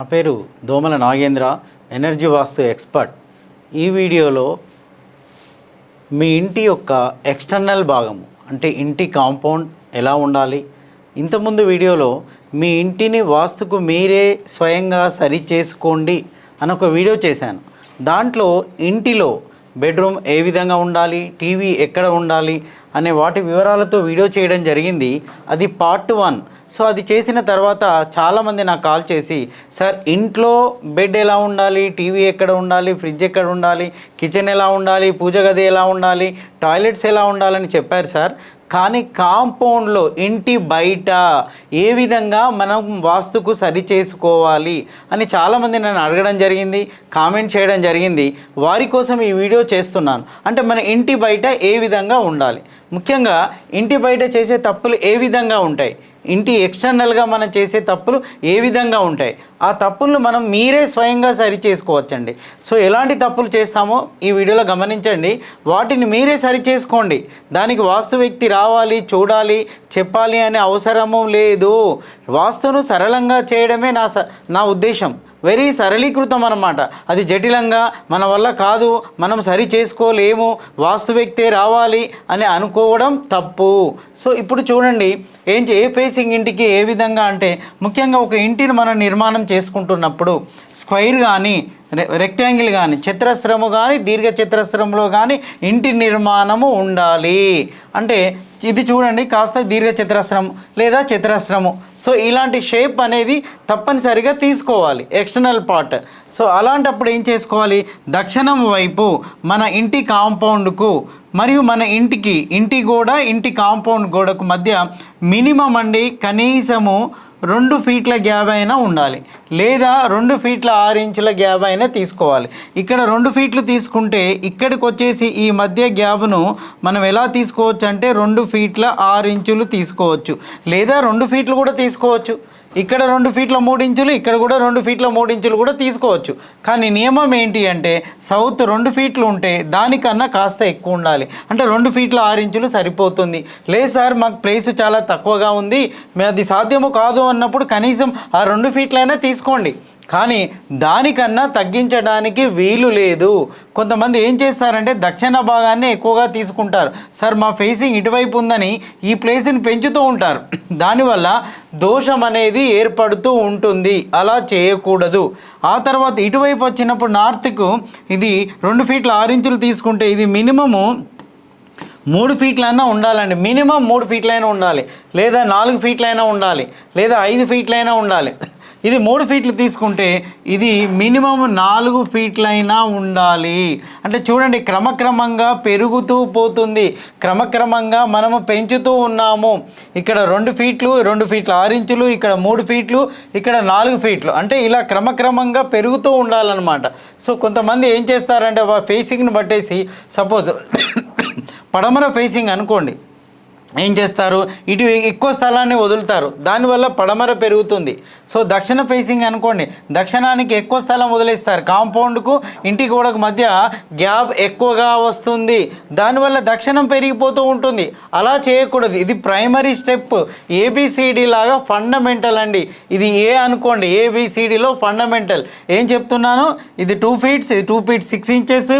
నా పేరు దోమల నాగేంద్ర, ఎనర్జీ వాస్తు ఎక్స్పర్ట్. ఈ వీడియోలో మీ ఇంటి యొక్క ఎక్స్టర్నల్ భాగము అంటే ఇంటి కాంపౌండ్ ఎలా ఉండాలి, ఇంతకుముందు వీడియోలో మీ ఇంటిని వాస్తుకు మీరే స్వయంగా సరి చేసుకోండి అని ఒక వీడియో చేశాను. దాంట్లో ఇంటిలో బెడ్రూమ్ ఏ విధంగా ఉండాలి, టీవీ ఎక్కడ ఉండాలి అనే వాటి వివరాలతో వీడియో చేయడం జరిగింది. అది పార్ట్ 1. సో అది చేసిన తర్వాత చాలామంది నాకు కాల్ చేసి, సార్ ఇంట్లో బెడ్ ఎలా ఉండాలి, టీవీ ఎక్కడ ఉండాలి, ఫ్రిడ్జ్ ఎక్కడ ఉండాలి, కిచెన్ ఎలా ఉండాలి, పూజ గది ఎలా ఉండాలి, టాయిలెట్స్ ఎలా ఉండాలని చెప్పారు సార్. కానీ కాంపౌండ్లో ఇంటి బయట ఏ విధంగా మనం వాస్తుకు సరి చేసుకోవాలి అని చాలామంది నన్ను అడగడం జరిగింది, కామెంట్ చేయడం జరిగింది. వారి కోసం ఈ వీడియో చేస్తున్నాను. అంటే మన ఇంటి బయట ఏ విధంగా ఉండాలి, ముఖ్యంగా ఇంటి బయట చేసే తప్పులు ఏ విధంగా ఉంటాయి, ఇంటి ఎక్స్టర్నల్గా మనం చేసే తప్పులు ఏ విధంగా ఉంటాయి, ఆ తప్పులను మనం మీరే స్వయంగా సరి చేసుకోవచ్చండి. సో ఎలాంటి తప్పులు చేస్తామో ఈ వీడియోలో గమనించండి. వాటిని మీరే సరి చేసుకోండి. దానికి వాస్తు వ్యక్తి రావాలి, చూడాలి, చెప్పాలి అనే అవసరము లేదు. వాస్తును సరళంగా చేయడమే నా ఉద్దేశం. వెరీ సరళీకృతం అన్నమాట. అది జటిలంగా మన వల్ల కాదు, మనం సరి చేసుకోలేము, వాస్తు వ్యక్తే రావాలి అని అనుకోవడం తప్పు. సో ఇప్పుడు చూడండి, ఏ ఫేసింగ్ ఇంటికి ఏ విధంగా అంటే, ముఖ్యంగా ఒక ఇంటిని మనం నిర్మాణం చేసుకుంటున్నప్పుడు స్క్వైర్ కానీ రెక్టాంగిల్ కానీ చతురస్రము కానీ దీర్ఘ చతురస్రంలో కానీ ఇంటి నిర్మాణము ఉండాలి. అంటే ఇది చూడండి, కాస్త దీర్ఘ చతురస్రం లేదా చతురస్రము. సో ఇలాంటి షేప్ అనేది తప్పనిసరిగా తీసుకోవాలి ఎక్స్టర్నల్ పార్ట్. సో అలాంటప్పుడు ఏం చేసుకోవాలి, దక్షిణం వైపు మన ఇంటి కాంపౌండ్కు మరియు మన ఇంటి గోడ ఇంటి కాంపౌండ్ గోడకు మధ్య మినిమం అండి కనీసము 2 ఫీట్ల గ్యాప్ అయినా ఉండాలి, లేదా 2 ఫీట్ల 6 ఇంచుల గ్యాప్ అయినా తీసుకోవాలి. ఇక్కడ 2 ఫీట్లు తీసుకుంటే ఇక్కడికి వచ్చేసి ఈ మధ్య గ్యాప్ను మనం ఎలా తీసుకోవచ్చు అంటే 2 ఫీట్ల 6 ఇంచులు తీసుకోవచ్చు, లేదా 2 ఫీట్లు కూడా తీసుకోవచ్చు. ఇక్కడ 2 ఫీట్ల 3 ఇంచులు, ఇక్కడ కూడా 2 ఫీట్ల 3 ఇంచులు కూడా తీసుకోవచ్చు. కానీ నియమం ఏంటి అంటే సౌత్ 2 ఫీట్లు ఉంటే దానికన్నా కాస్త ఎక్కువ ఉండాలి. అంటే 2 ఫీట్ల 6 ఇంచులు సరిపోతుంది. లేదు సార్ మాకు ప్లేస్ చాలా తక్కువగా ఉంది, అది సాధ్యము కాదు అన్నప్పుడు కనీసం ఆ 2 ఫీట్లైనా తీసుకోండి. కానీ దానికన్నా తగ్గించడానికి వీలు లేదు. కొంతమంది ఏం చేస్తారంటే దక్షిణ భాగాన్ని ఎక్కువగా తీసుకుంటారు. సార్ మా ఫేసింగ్ ఇటువైపు ఉందని ఈ ప్లేస్ని పెంచుతూ ఉంటారు. దానివల్ల దోషం అనేది ఏర్పడుతూ ఉంటుంది. అలా చేయకూడదు. ఆ తర్వాత ఇటువైపు వచ్చినప్పుడు నార్త్కు ఇది 2 ఫీట్ల 6 ఇంచులు తీసుకుంటే ఇది మినిమము 3 ఫీట్లైనా ఉండాలండి. మినిమం 3 ఫీట్లైనా ఉండాలి, లేదా 4 ఫీట్లైనా ఉండాలి, లేదా 5 ఫీట్లైనా ఉండాలి. ఇది 3 ఫీట్లు తీసుకుంటే ఇది మినిమం 4 ఫీట్లైనా ఉండాలి. అంటే చూడండి, క్రమక్రమంగా పెరుగుతూ పోతుంది, క్రమక్రమంగా మనము పెంచుతూ ఉన్నాము. ఇక్కడ 2 ఫీట్లు 2 ఫీట్ల 6 ఇంచులు, ఇక్కడ 3 ఫీట్లు, ఇక్కడ 4 ఫీట్లు, అంటే ఇలా క్రమక్రమంగా పెరుగుతూ ఉండాలన్నమాట. సో కొంతమంది ఏం చేస్తారంటే ఫేసింగ్ని బట్టేసి, సపోజ్ పడమర ఫేసింగ్ అనుకోండి, ఏం చేస్తారు, ఇటు ఎక్కువ స్థలాన్ని వదులుతారు, దానివల్ల పడమర పెరుగుతుంది. సో దక్షిణ ఫేసింగ్ అనుకోండి, దక్షిణానికి ఎక్కువ స్థలం వదిలేస్తారు, కాంపౌండ్కు ఇంటి గోడకు మధ్య గ్యాప్ ఎక్కువగా వస్తుంది, దానివల్ల దక్షిణం పెరిగిపోతూ ఉంటుంది. అలా చేయకూడదు. ఇది ప్రైమరీ స్టెప్, ఏబిసిడి లాగా ఫండమెంటల్ అండి. ఇది ఏ అనుకోండి, ఏబిసిడిలో ఫండమెంటల్. ఏం చెప్తున్నాను, ఇది 2 ఫీట్స్, ఇది 2 ఫీట్ 6 ఇంచెస్,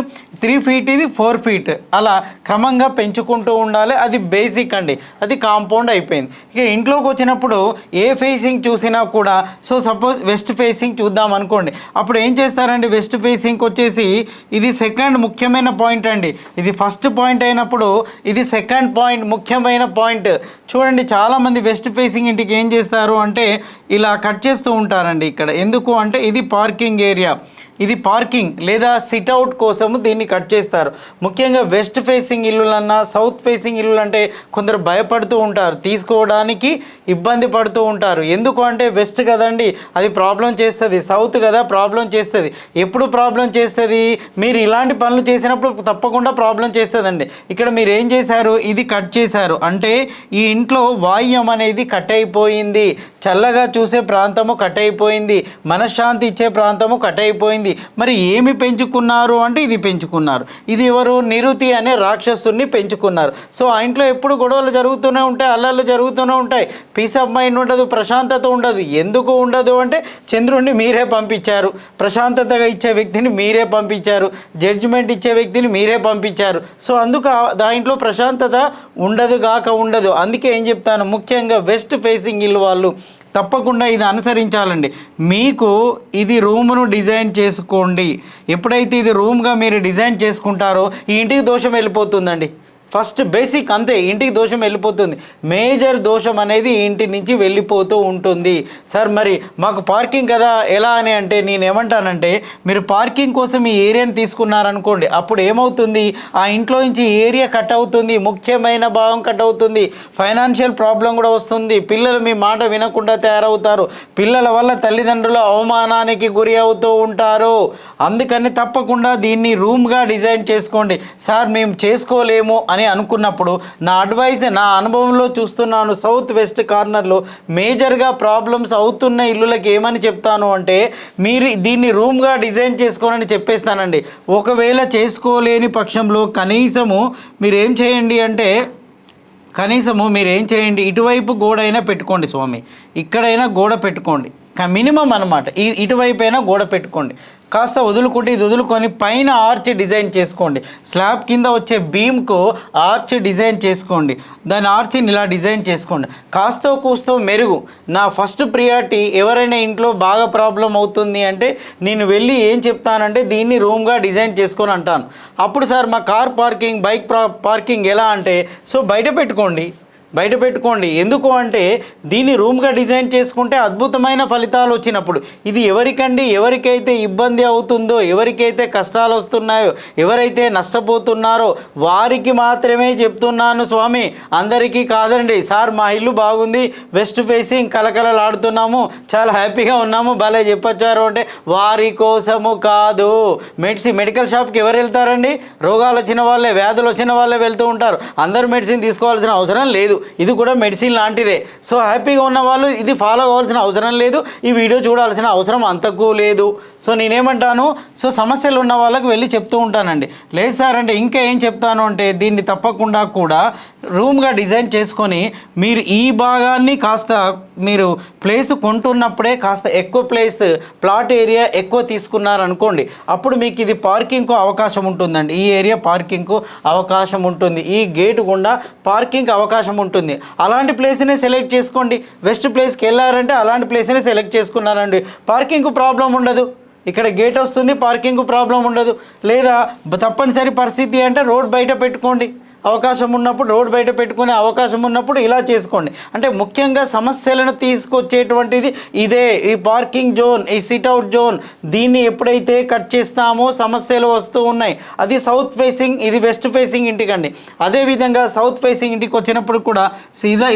3 ఫీట్, ఇది 4 ఫీట్, అలా క్రమంగా పెంచుకుంటూ ఉండాలి. అది బేసిక్ అండి, అది కాంపౌండ్ అయిపోయింది. ఇక ఇంట్లోకి వచ్చినప్పుడు ఏ ఫేసింగ్ చూసినా కూడా, సో సపోజ్ వెస్ట్ ఫేసింగ్ చూద్దాం అనుకోండి, అప్పుడు ఏం చేస్తారండి, వెస్ట్ ఫేసింగ్కి వచ్చేసి ఇది సెకండ్ ముఖ్యమైన పాయింట్ అండి. ఇది ఫస్ట్ పాయింట్ అయినప్పుడు ఇది సెకండ్ పాయింట్, ముఖ్యమైన పాయింట్. చూడండి, చాలామంది వెస్ట్ ఫేసింగ్ ఇంటికి ఏం చేస్తారు అంటే ఇలా కట్ చేస్తూ ఉంటారండి. ఇక్కడ ఎందుకు అంటే ఇది పార్కింగ్ ఏరియా, ఇది పార్కింగ్ లేదా సిట్అవుట్ కోసము దీన్ని కట్ చేస్తారు. ముఖ్యంగా వెస్ట్ ఫేసింగ్ ఇల్లులన్నా సౌత్ ఫేసింగ్ ఇల్లు అంటే కొందరు భయపడుతూ ఉంటారు, తీసుకోవడానికి ఇబ్బంది పడుతూ ఉంటారు. ఎందుకు అంటే వెస్ట్ కదండి, అది ప్రాబ్లం చేస్తుంది, సౌత్ కదా ప్రాబ్లం చేస్తుంది. ఎప్పుడు ప్రాబ్లం చేస్తుంది, మీరు ఇలాంటి పనులు చేసినప్పుడు తప్పకుండా ప్రాబ్లం చేస్తుందండి. ఇక్కడ మీరు ఏం చేశారు, ఇది కట్ చేశారు అంటే ఈ ఇంట్లో వాయుం అనేది కట్ అయిపోయింది, చల్లగా చూసే ప్రాంతము కట్ అయిపోయింది, మనశ్శాంతి ఇచ్చే ప్రాంతము కట్ అయిపోయింది. మరి ఏమి పెంచుకున్నారు అంటే ఇది పెంచుకున్నారు. పెంచుకున్నారు. ఇది ఎవరు? నిరుతి అనే రాక్షసుని పెంచుకున్నారు. సో ఆ ఇంట్లో ఎప్పుడు గొడవలు జరుగుతూనే ఉంటాయి, అల్లర్లు జరుగుతూనే ఉంటాయి, పీస్ ఆఫ్ మైండ్ ఉండదు, ప్రశాంతత ఉండదు. ఎందుకు ఉండదు అంటే చంద్రుడిని మీరే పంపించారు, ప్రశాంతతగా ఇచ్చే వ్యక్తిని మీరే పంపించారు, జడ్జిమెంట్ ఇచ్చే వ్యక్తిని మీరే పంపించారు. సో అందుకు దాంట్లో ప్రశాంతత ఉండదు. అందుకే ఏం చెప్తాను, ముఖ్యంగా వెస్ట్ ఫేసింగ్ ఇల్లు వాళ్ళు తప్పకుండా ఇది అనుసరించాలండి. మీకు ఇది రూమ్ను డిజైన్ చేసుకోండి. ఎప్పుడైతే ఇది రూమ్గా మీరు డిజైన్ చేసుకుంటారో ఈ ఇంటికి దోషం వెళ్ళిపోతుందండి. ఫస్ట్ బేసిక్ అంతే, ఇంటికి దోషం వెళ్ళిపోతుంది. మేజర్ దోషం అనేది ఇంటి నుంచి వెళ్ళిపోతూ ఉంటుంది. సార్ మరి మాకు పార్కింగ్ కదా ఎలా అని అంటే నేను ఏమంటానంటే, మీరు పార్కింగ్ కోసం ఈ ఏరియాని తీసుకున్నారనుకోండి, అప్పుడు ఏమవుతుంది, ఆ ఇంట్లో నుంచి ఏరియా కట్ అవుతుంది, ముఖ్యమైన భాగం కట్ అవుతుంది, ఫైనాన్షియల్ ప్రాబ్లం కూడా వస్తుంది, పిల్లలు మీ మాట వినకుండా తయారవుతారు, పిల్లల వల్ల తల్లిదండ్రుల అవమానానికి గురి అవుతూ ఉంటారు. అందుకని తప్పకుండా దీన్ని రూమ్గా డిజైన్ చేసుకోండి. సార్ మేము చేసుకోలేము అని అనుకున్నప్పుడు నా అడ్వైస్, నా అనుభవంలో చూస్తున్నాను, సౌత్ వెస్ట్ కార్నర్లో మేజర్గా ప్రాబ్లమ్స్ అవుతున్న ఇల్లులకి ఏమని చెప్తాను అంటే, మీరు దీన్ని రూమ్గా డిజైన్ చేసుకోనని చెప్పేస్తానండి. ఒకవేళ చేసుకోలేని పక్షంలో కనీసము మీరు ఏం చేయండి, ఇటువైపు గోడ అయినా పెట్టుకోండి స్వామి, ఇక్కడైనా గోడ పెట్టుకోండి, మినిమం అనమాట. ఇటువైపు అయినా గోడ పెట్టుకోండి, కాస్త వదులుకుంటే ఇది వదులుకొని పైన ఆర్చ్ డిజైన్ చేసుకోండి. స్లాబ్ కింద వచ్చే బీమ్కు ఆర్చ్ డిజైన్ చేసుకోండి, దాని ఆర్చ్ని ఇలా డిజైన్ చేసుకోండి. కాస్తో కూస్తో మెరుగు. నా ఫస్ట్ ప్రియారిటీ, ఎవరైనా ఇంట్లో బాగా ప్రాబ్లం అవుతుంది అంటే నేను వెళ్ళి ఏం చెప్తానంటే దీన్ని రూమ్గా డిజైన్ చేసుకొని అంటాను. అప్పుడు సార్ మా కార్ పార్కింగ్, బైక్ పార్కింగ్ ఎలా అంటే, సో బయట పెట్టుకోండి. ఎందుకు అంటే దీన్ని రూమ్గా డిజైన్ చేసుకుంటే అద్భుతమైన ఫలితాలు వచ్చినప్పుడు, ఇది ఎవరికైతే ఇబ్బంది అవుతుందో, ఎవరికైతే కష్టాలు వస్తున్నాయో, ఎవరైతే నష్టపోతున్నారో వారికి మాత్రమే చెప్తున్నాను స్వామి, అందరికీ కాదండి. సార్ మా ఇల్లు బాగుంది, వెస్ట్ ఫేసింగ్, కలకలలాడుతున్నాము, చాలా హ్యాపీగా ఉన్నాము, భలే చెప్పొచ్చారు అంటే వారి కోసము కాదు. మెడికల్ షాప్కి ఎవరు వెళ్తారండి? రోగాలు వచ్చిన వాళ్ళే, వ్యాధులు వచ్చిన వాళ్ళే వెళ్తూ ఉంటారు. అందరూ మెడిసిన్ తీసుకోవాల్సిన అవసరం లేదు. ఇది కూడా మెడిసిన్ లాంటిదే. సో హ్యాపీగా ఉన్న వాళ్ళు ఇది ఫాలో అవ్వాల్సిన అవసరం లేదు, ఈ వీడియో చూడాల్సిన అవసరం అంతకు లేదు. సో నేనేమంటాను, సో సమస్యలు ఉన్న వాళ్ళకి వెళ్ళి చెప్తూ ఉంటానండి. లేదు సార్ అంటే ఇంకా ఏం చెప్తాను అంటే, దీన్ని తప్పకుండా కూడా రూమ్గా డిజైన్ చేసుకొని మీరు ఈ భాగాన్ని కాస్త మీరు ప్లేస్ కొంటున్నప్పుడే కాస్త ఎక్కువ ప్లేస్, ప్లాట్ ఏరియా ఎక్కువ తీసుకున్నారనుకోండి, అప్పుడు మీకు ఇది పార్కింగ్కు అవకాశం ఉంటుందండి. ఈ ఏరియా పార్కింగ్కు అవకాశం ఉంటుంది, ఈ గేట్ గుండా పార్కింగ్ అవకాశం ఉంటుంది. అలాంటి ప్లేస్నే సెలెక్ట్ చేసుకోండి. వెస్ట్ ప్లేస్కి వెళ్ళారంటే అలాంటి ప్లేస్నే సెలెక్ట్ చేసుకున్నారండి, పార్కింగ్కు ప్రాబ్లం ఉండదు. ఇక్కడ గేట్ వస్తుంది, పార్కింగ్కు ప్రాబ్లం ఉండదు. లేదా తప్పనిసరి పరిస్థితి అంటే రోడ్ బయట పెట్టుకోండి, అవకాశం ఉన్నప్పుడు రోడ్ బయట పెట్టుకునే అవకాశం ఉన్నప్పుడు ఇలా చేసుకోండి. అంటే ముఖ్యంగా సమస్యలను తీసుకొచ్చేటువంటిది ఇదే, ఈ పార్కింగ్ జోన్, ఈ సిట్అవుట్ జోన్. దీన్ని ఎప్పుడైతే కట్ చేస్తామో సమస్యలు వస్తూ ఉన్నాయి. అది సౌత్ ఫేసింగ్, ఇది వెస్ట్ ఫేసింగ్ ఇంటికండి. అదేవిధంగా సౌత్ ఫేసింగ్ ఇంటికి వచ్చినప్పుడు కూడా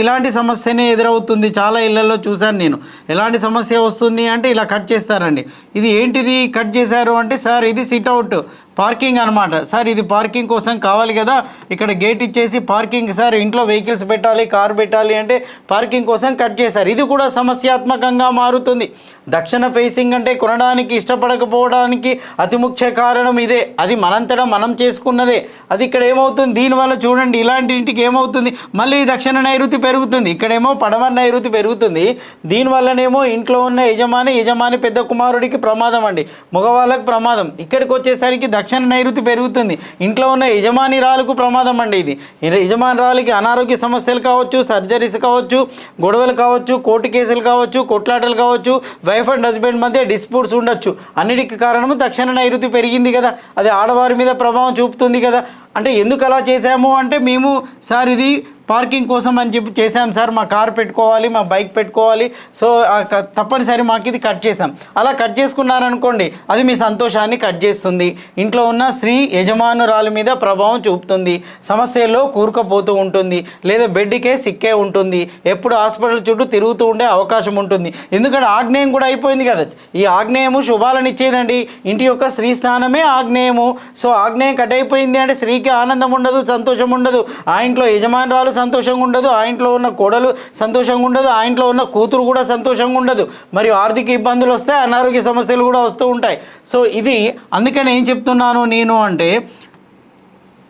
ఇలాంటి సమస్యనే ఎదురవుతుంది. చాలా ఇళ్లలో చూశాను నేను. ఎలాంటి సమస్య వస్తుంది అంటే ఇలా కట్ చేస్తారండి. ఇది ఏంటిది కట్ చేశారు అంటే, సార్ ఇది సిట్అవుట్ పార్కింగ్ అనమాట. సార్ ఇది పార్కింగ్ కోసం కావాలి కదా, ఇక్కడ గేట్ ఇచ్చేసి పార్కింగ్, సార్ ఇంట్లో వెహికల్స్ పెట్టాలి, కార్ పెట్టాలి అంటే పార్కింగ్ కోసం కట్ చేశారు. ఇది కూడా సమస్యాత్మకంగా మారుతుంది. దక్షిణ ఫేసింగ్ అంటే కొనడానికి ఇష్టపడకపోవడానికి అతి ముఖ్య కారణం ఇదే. అది మనంతటా మనం చేసుకున్నదే. అది ఇక్కడ ఏమవుతుంది, దీనివల్ల చూడండి ఇలాంటి ఇంటికి ఏమవుతుంది, మళ్ళీ దక్షిణ నైరుతి పెరుగుతుంది, ఇక్కడేమో పడమర నైరుతి పెరుగుతుంది. దీనివల్లనేమో ఇంట్లో ఉన్న యజమాని పెద్ద కుమారుడికి ప్రమాదం అండి, మగవాళ్ళకు ప్రమాదం. ఇక్కడికి వచ్చేసరికి దక్షిణ నైరుతి పెరుగుతుంది, ఇంట్లో ఉన్న యజమానిరాలకు ప్రమాదం అండి. ఇది యజమానిరాలకి అనారోగ్య సమస్యలు కావచ్చు, సర్జరీస్ కావచ్చు, గొడవలు కావచ్చు, కోర్టు కేసులు కావచ్చు, కొట్లాటలు కావచ్చు, వైఫ్ అండ్ హస్బెండ్ మధ్య డిస్ప్యూట్స్ ఉండొచ్చు. అన్నిటికీ కారణము దక్షిణ నైరుతి పెరిగింది కదా, అది ఆడవారి మీద ప్రభావం చూపుతుంది కదా. అంటే ఎందుకు అలా చేశాము అంటే, మేము సార్ ఇది పార్కింగ్ కోసం అని చెప్పి చేసాం సార్, మా కార్ పెట్టుకోవాలి, మా బైక్ పెట్టుకోవాలి, సో తప్పనిసరి మాకు ఇది కట్ చేసాం. అలా కట్ చేసుకున్నారనుకోండి, అది మీ సంతోషాన్ని కట్ చేస్తుంది, ఇంట్లో ఉన్న స్త్రీ యజమానురాలి మీద ప్రభావం చూపుతుంది, సమస్యల్లో కూరుకుపోతూ ఉంటుంది, లేదా బెడ్కే సిక్కే ఉంటుంది, ఎప్పుడు హాస్పిటల్ చుట్టూ తిరుగుతూ ఉండే అవకాశం ఉంటుంది. ఎందుకంటే ఆగ్నేయం కూడా అయిపోయింది కదా. ఈ ఆగ్నేయము శుభాలను ఇచ్చేదండి, ఇంటి యొక్క స్త్రీ స్థానమే ఆగ్నేయము. సో ఆగ్నేయం కట్ అయిపోయింది అంటే స్త్రీకి ఆడవారికి ఆనందం ఉండదు, సంతోషం ఉండదు. ఆ ఇంట్లో యజమానురాలు సంతోషంగా ఉండదు, ఆ ఇంట్లో ఉన్న కోడలు సంతోషంగా ఉండదు, ఆ ఇంట్లో ఉన్న కూతురు కూడా సంతోషంగా ఉండదు. మరియు ఆర్థిక ఇబ్బందులు వస్తాయి, అనారోగ్య సమస్యలు కూడా వస్తూ ఉంటాయి. సో ఇది అందుకని ఏం చెప్తున్నాను నేను అంటే,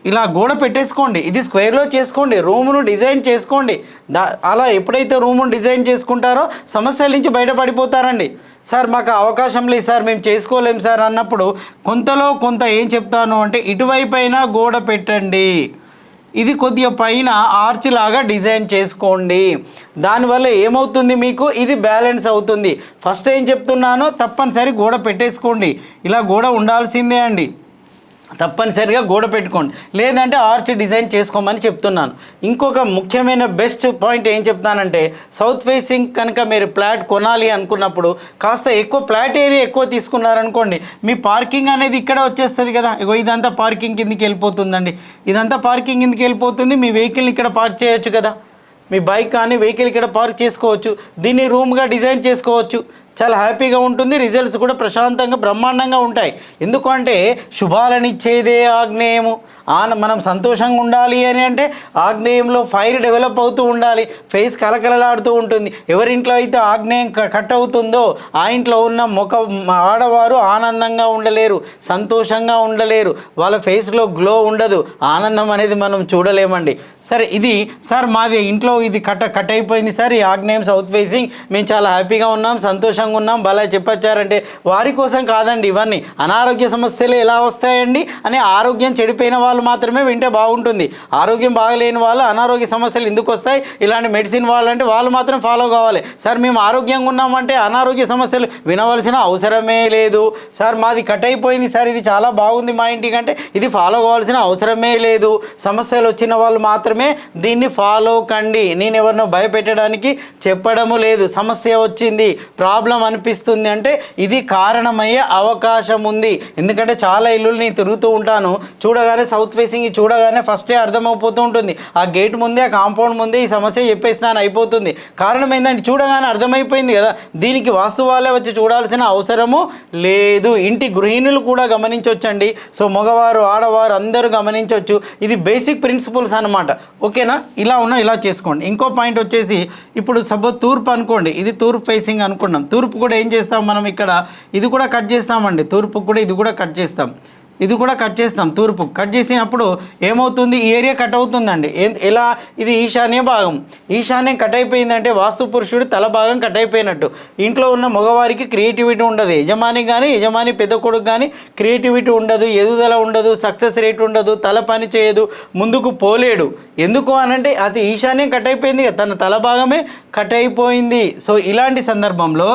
ఇలా గోడ పెట్టేసుకోండి, ఇది స్క్వేర్లో చేసుకోండి, రూమును డిజైన్ చేసుకోండి. అలా ఎప్పుడైతే రూమును డిజైన్ చేసుకుంటారో సమస్యల నుంచి బయటపడిపోతారండి. సార్ మాకు అవకాశం లేదు సార్, మేము చేసుకోలేము సార్ అన్నప్పుడు కొంతలో కొంత ఏం చెప్తాను అంటే, ఇటువైపైనా గోడ పెట్టండి, ఇది కొద్దిగా పైన ఆర్చ్ లాగా డిజైన్ చేసుకోండి. దానివల్ల ఏమవుతుంది, మీకు ఇది బ్యాలెన్స్ అవుతుంది. ఫస్ట్ ఏం చెప్తున్నానో తప్పనిసరి గోడ పెట్టేసుకోండి. ఇలా గోడ ఉండాల్సిందే అండి, తప్పనిసరిగా గోడ పెట్టుకోండి, లేదంటే ఆర్చ్ డిజైన్ చేసుకోమని చెప్తున్నాను. ఇంకొక ముఖ్యమైన బెస్ట్ పాయింట్ ఏం చెప్తానంటే, సౌత్ ఫేసింగ్ కనుక మీరు ఫ్లాట్ కొనాలి అనుకున్నప్పుడు కాస్త ఎక్కువ ఫ్లాట్ ఏరియా ఎక్కువ తీసుకున్నారనుకోండి, మీ పార్కింగ్ అనేది ఇక్కడ వచ్చేస్తుంది కదా. ఇదంతా పార్కింగ్ కిందకి వెళ్ళిపోతుందండి, ఇదంతా పార్కింగ్ కిందకి వెళ్ళిపోతుంది. మీ వెహికల్ని ఇక్కడ పార్క్ చేయొచ్చు కదా, మీ బైక్ కానీ వెహికల్ ఇక్కడ పార్క్ చేసుకోవచ్చు, దీన్ని రూమ్గా డిజైన్ చేసుకోవచ్చు, చాలా హ్యాపీగా ఉంటుంది. రిజల్ట్స్ కూడా ప్రశాంతంగా బ్రహ్మాండంగా ఉంటాయి. ఎందుకంటే శుభాలనిచ్చేదే ఆగ్నేయము. మనం సంతోషంగా ఉండాలి అని అంటే ఆగ్నేయంలో ఫైర్ డెవలప్ అవుతూ ఉండాలి, ఫేస్ కలకలలాడుతూ ఉంటుంది. ఎవరింట్లో అయితే ఆగ్నేయం కట్ అవుతుందో ఆ ఇంట్లో ఉన్న ఆడవారు ఆనందంగా ఉండలేరు, సంతోషంగా ఉండలేరు, వాళ్ళ ఫేస్లో గ్లో ఉండదు, ఆనందం అనేది మనం చూడలేమండి. సరే, ఇది సార్ మాది ఇంట్లో ఇది కట్ అయిపోయింది సార్, ఈ ఆగ్నేయం సౌత్ ఫేసింగ్, మేము చాలా హ్యాపీగా ఉన్నాం, సంతోషంగా ఉన్నాం, భలే చెప్పొచ్చారంటే వారి కోసం కాదండి. ఇవన్నీ అనారోగ్య సమస్యలు ఎలా వస్తాయండి అని ఆరోగ్యం చెడిపోయిన వాళ్ళు మాత్రమే వింటే బాగుంటుంది. ఆరోగ్యం బాగలేని వాళ్ళు అనారోగ్య సమస్యలు ఎందుకు వస్తాయి, ఇలాంటి మెడిసిన్ వాళ్ళంటే వాళ్ళు మాత్రం ఫాలో కావాలి. సార్ మేము ఆరోగ్యంగా ఉన్నామంటే అనారోగ్య సమస్యలు వినవలసిన అవసరమే లేదు. సార్ మాది కట్ అయిపోయింది సార్, ఇది చాలా బాగుంది మా ఇంటికంటే ఇది ఫాలో కావాల్సిన అవసరమే లేదు. సమస్యలు వచ్చిన వాళ్ళు మాత్రమే దీన్ని ఫాలో కండి. నేను ఎవరినో భయపెట్టడానికి చెప్పడము లేదు. సమస్య వచ్చింది, ప్రాబ్లం అనిపిస్తుంది అంటే ఇది కారణమయ్యే అవకాశం ఉంది. ఎందుకంటే చాలా ఇల్లులు నేను తిరుగుతూ ఉంటాను, చూడగానే సౌత్ ఫేసింగ్ చూడగానే ఫస్టే అర్థమైపోతూ ఉంటుంది. ఆ గేట్ ముందే, ఆ కాంపౌండ్ ముందే ఈ సమస్య చెప్పేస్తాను అయిపోతుంది. కారణం ఏంటంటే చూడగానే అర్థమైపోయింది కదా, దీనికి వాస్తు వాళ్ళే వచ్చి చూడాల్సిన అవసరము లేదు. ఇంటి గృహిణులు కూడా గమనించవచ్చండి. సో మగవారు ఆడవారు అందరూ గమనించవచ్చు. ఇది బేసిక్ ప్రిన్సిపల్స్ అనమాట. ఓకేనా, ఇలా చేసుకోండి. ఇంకో పాయింట్ వచ్చేసి, ఇప్పుడు సపోజ్ తూర్పు అనుకోండి, ఇది తూర్పు ఫేసింగ్ అనుకున్నాం. తూర్పు కూడా ఏం చేస్తాం మనం, ఇక్కడ ఇది కూడా కట్ చేస్తామండి. తూర్పు కూడా ఇది కూడా కట్ చేస్తాం, ఇది కూడా కట్ చేస్తాం. తూర్పు కట్ చేసినప్పుడు ఏమవుతుంది, ఈ ఏరియా కట్ అవుతుందండి. ఎలా, ఇది ఈశాన్య భాగం, ఈశాన్యం కట్ అయిపోయిందంటే వాస్తు పురుషుడు తల భాగం కట్ అయిపోయినట్టు. ఇంట్లో ఉన్న మగవారికి క్రియేటివిటీ ఉండదు, యజమాని పెద్ద కొడుకు కానీ క్రియేటివిటీ ఉండదు, ఎదుగుదల ఉండదు, సక్సెస్ రేట్ ఉండదు, తల పని చేయదు, ముందుకు పోలేడు. ఎందుకు అనంటే అది ఈశాన్యం కట్ అయిపోయింది కదా, తన తల భాగమే కట్ అయిపోయింది. సో ఇలాంటి సందర్భంలో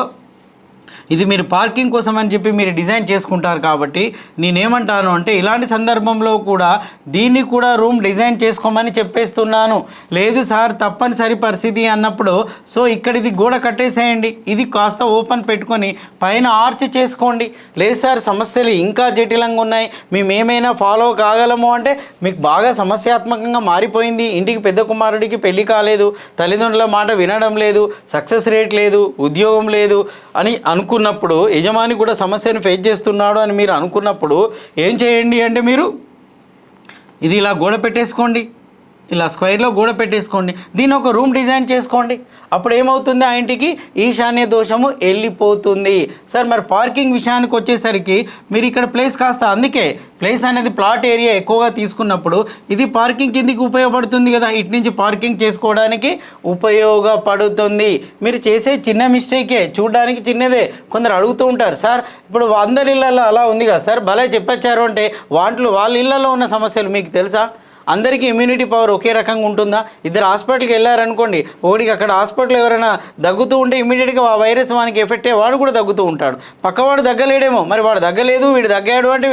ఇది మీరు పార్కింగ్ కోసం అని చెప్పి మీరు డిజైన్ చేసుకుంటారు కాబట్టి నేనేమంటాను అంటే, ఇలాంటి సందర్భంలో కూడా దీన్ని కూడా రూమ్ డిజైన్ చేసుకోమని చెప్పేస్తున్నాను. లేదు సార్ తప్పనిసరి పరిస్థితి అన్నప్పుడు, సో ఇక్కడ ఇది గోడ కట్టేసేయండి, ఇది కాస్త ఓపెన్ పెట్టుకొని పైన ఆర్చ్ చేసుకోండి. లేదు సార్ సమస్యలు ఇంకా జటిలంగా ఉన్నాయి, మేము ఏమైనా ఫాలో కాగలము అంటే, మీకు బాగా సమస్యాత్మకంగా మారిపోయింది, ఇంటికి పెద్ద కుమారుడికి పెళ్లి కాలేదు, తల్లిదండ్రుల మాట వినడం లేదు, సక్సెస్ రేట్ లేదు, ఉద్యోగం లేదు అని అనుకున్నప్పుడు, యజమాని కూడా సమస్యను ఫేస్ చేస్తున్నాడు అని మీరు అనుకున్నప్పుడు ఏం చేయండి అంటే, మీరు ఇది ఇలా గోడ పెట్టేసుకోండి, ఇలా స్క్వేర్లో గోడ పెట్టేసుకోండి, దీన్ని ఒక రూమ్ డిజైన్ చేసుకోండి. అప్పుడు ఏమవుతుంది, ఆ ఇంటికి ఈశాన్య దోషము వెళ్ళిపోతుంది. సార్ మరి పార్కింగ్ విషయానికి వచ్చేసరికి మీరు ఇక్కడ ప్లేస్ కాస్త, అందుకే ప్లేస్ అనేది ప్లాట్ ఏరియా ఎక్కువగా తీసుకున్నప్పుడు ఇది పార్కింగ్ కిందికి ఉపయోగపడుతుంది కదా, ఇటు నుంచి పార్కింగ్ చేసుకోవడానికి ఉపయోగపడుతుంది. మీరు చేసే చిన్న మిస్టేకే, చూడడానికి చిన్నదే. కొందరు అడుగుతూ ఉంటారు, సార్ ఇప్పుడు అందరి ఇళ్ళల్లో అలా ఉంది కదా సార్, భలే చెప్పచ్చారు అంటే, వాళ్ళ ఇళ్ళలో ఉన్న సమస్యలు మీకు తెలుసా? అందరికీ ఇమ్యూనిటీ పవర్ ఒకే రకంగా ఉంటుందా? ఇద్దరు హాస్పిటల్కి వెళ్ళారనుకోండి, ఒకటికి అక్కడ హాస్పిటల్ ఎవరైనా దగ్గుతూ ఉంటే ఇమీడియట్గా ఆ వైరస్ వానికి ఎఫెక్ట్ అయ్యి వాడు కూడా దగ్గుతూ ఉంటాడు. పక్కవాడు దగ్గలేడేమో, మరి వాడు దగ్గలేదు వీడు దగ్గాడు అంటే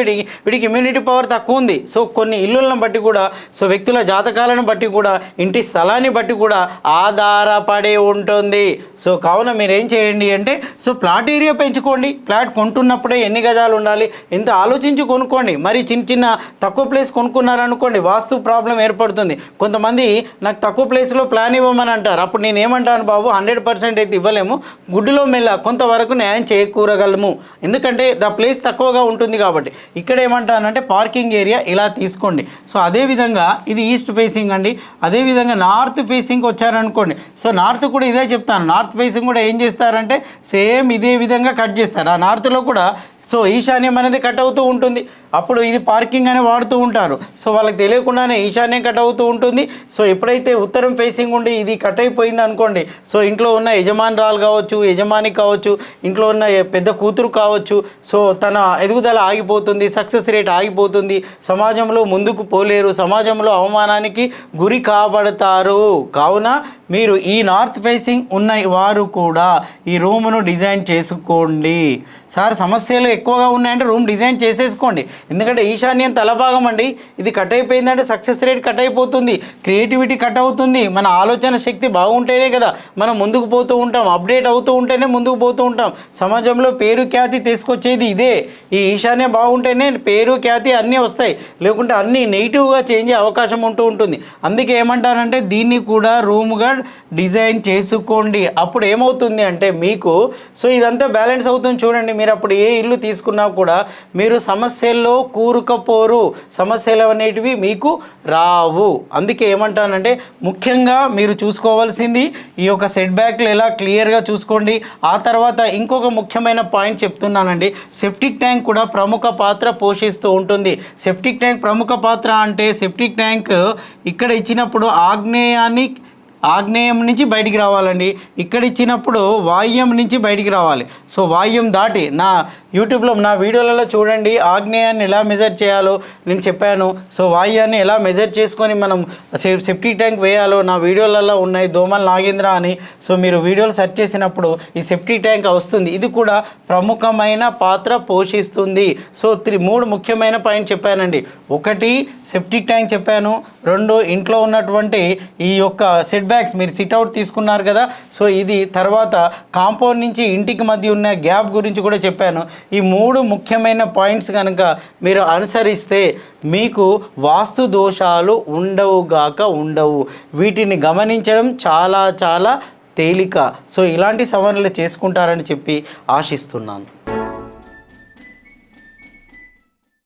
వీడికి ఇమ్యూనిటీ పవర్ తక్కువ ఉంది. సో కొన్ని ఇల్లులను బట్టి కూడా, సో వ్యక్తుల జాతకాలను బట్టి కూడా, ఇంటి స్థలాన్ని బట్టి కూడా ఆధారపడి ఉంటుంది. సో కావున మీరు ఏం చేయండి అంటే, సో ప్లాట్ ఏరియా పెంచుకోండి. ప్లాట్ కొంటున్నప్పుడే ఎన్ని గజాలు ఉండాలి ఎంత ఆలోచించి కొనుక్కోండి. మరి చిన్న తక్కువ ప్లేస్ కొనుక్కున్నారనుకోండి, వాస్తు ప్రాబ్లం ఏర్పడుతుంది. కొంతమంది నాకు తక్కువ ప్లేస్లో ప్లాన్ ఇవ్వమని అంటారు. అప్పుడు నేను ఏమంటాను, బాబు 100% అయితే ఇవ్వలేము, గుడ్డులో మెల్ల కొంతవరకు న్యాయం చేకూరగలము, ఎందుకంటే ద ప్లేస్ తక్కువగా ఉంటుంది కాబట్టి. ఇక్కడ ఏమంటానంటే పార్కింగ్ ఏరియా ఇలా తీసుకోండి. సో అదేవిధంగా ఇది ఈస్ట్ ఫేసింగ్ అండి. అదేవిధంగా నార్త్ ఫేసింగ్ వచ్చారనుకోండి, సో నార్త్ కూడా ఇదే చెప్తాను. నార్త్ ఫేసింగ్ కూడా ఏం చేస్తారంటే సేమ్ ఇదే విధంగా కట్ చేస్తారు. ఆ నార్త్లో కూడా సో ఈశాన్యం అనేది కట్ అవుతూ ఉంటుంది. అప్పుడు ఇది పార్కింగ్ అని వాడుతూ ఉంటారు. సో వాళ్ళకి తెలియకుండానే ఈశాన్యం కట్ అవుతూ ఉంటుంది. సో ఎప్పుడైతే ఉత్తరం ఫేసింగ్ ఉండి ఇది కట్ అయిపోయింది అనుకోండి, సో ఇంట్లో ఉన్న యజమానురాలు కావచ్చు, యజమాని కావచ్చు, ఇంట్లో ఉన్న పెద్ద కూతురు కావచ్చు, సో తన ఎదుగుదల ఆగిపోతుంది, సక్సెస్ రేట్ ఆగిపోతుంది, సమాజంలో ముందుకు పోలేరు, సమాజంలో అవమానానికి గురి కాబడతారు. కావున మీరు ఈ నార్త్ ఫేసింగ్ ఉన్న వారు కూడా ఈ రూమ్ను డిజైన్ చేసుకోండి. సార్ సమస్యలు ఎక్కువగా ఉన్నాయంటే రూమ్ డిజైన్ చేసేసుకోండి. ఎందుకంటే ఈశాన్యం తలభాగం అండి, ఇది కట్ అయిపోయిందంటే సక్సెస్ రేట్ కట్ అయిపోతుంది, క్రియేటివిటీ కట్ అవుతుంది. మన ఆలోచన శక్తి బాగుంటేనే కదా మనం ముందుకు పోతూ ఉంటాం, అప్డేట్ అవుతూ ఉంటేనే ముందుకు పోతూ ఉంటాం. సమాజంలో పేరు ఖ్యాతి తీసుకొచ్చేది ఇదే. ఈ ఈశాన్యం బాగుంటేనే పేరు ఖ్యాతి అన్నీ వస్తాయి, లేకుంటే అన్నీ నెగిటివ్గా చేంజ్ అయ్యే అవకాశం ఉంటూ ఉంటుంది. అందుకే ఏమంటానంటే దీన్ని కూడా రూమ్గా డిజైన్ చేసుకోండి. అప్పుడు ఏమవుతుంది అంటే మీకు సో ఇదంతా బ్యాలెన్స్ అవుతుంది. చూడండి, మీరు అప్పుడు ఏ ఇల్లు తీసుకున్నా కూడా మీరు సమస్యల్లో కూరుకుపోరు, సమస్యలు అనేటివి మీకు రావు. అందుకే ఏమంటానంటే ముఖ్యంగా మీరు చూసుకోవాల్సింది ఈ యొక్క సెట్ బ్యాక్లు ఎలా క్లియర్గా చూసుకోండి. ఆ తర్వాత ఇంకొక ముఖ్యమైన పాయింట్ చెప్తున్నానండి, సెప్టిక్ ట్యాంక్ కూడా ప్రముఖ పాత్ర పోషిస్తూ ఉంటుంది. సెప్టిక్ ట్యాంక్ ప్రముఖ పాత్ర అంటే సెప్టిక్ ట్యాంక్ ఇక్కడ ఇచ్చినప్పుడు ఆగ్నేయం నుంచి బయటికి రావాలండి, ఇక్కడ ఇచ్చినప్పుడు వాయువ్యం నుంచి బయటికి రావాలి. సో వాయువ్యం దాటి నా యూట్యూబ్లో నా వీడియోలలో చూడండి, ఆగ్నేయాన్ని ఎలా మెజర్ చేయాలో నేను చెప్పాను. సో వాయువ్యాన్ని ఎలా మెజర్ చేసుకొని మనం సెప్టిక్ ట్యాంక్ వేయాలో నా వీడియోలలో ఉన్నాయి, దోమల్ నాగేంద్ర అని. సో మీరు వీడియోలు సెర్చ్ చేసినప్పుడు ఈ సెప్టిక్ ట్యాంక్ వస్తుంది. ఇది కూడా ప్రముఖమైన పాత్ర పోషిస్తుంది. సో 3 ముఖ్యమైన పాయింట్ చెప్పానండి. 1 సెప్టిక్ ట్యాంక్ చెప్పాను, 2 ఇంట్లో ఉన్నటువంటి ఈ యొక్క సెట్ బ్యాక్స్, మీరు సిట్అవుట్ తీసుకున్నారు కదా, సో ఇది తర్వాత కాంపౌండ్ నుంచి ఇంటికి మధ్య ఉన్న గ్యాప్ గురించి కూడా చెప్పాను. ఈ 3 ముఖ్యమైన పాయింట్స్ కనుక మీరు అనుసరిస్తే మీకు వాస్తు దోషాలు ఉండవు. వీటిని గమనించడం చాలా చాలా తేలిక. సో ఇలాంటి సవరణలు చేసుకుంటారని చెప్పి ఆశిస్తున్నాను.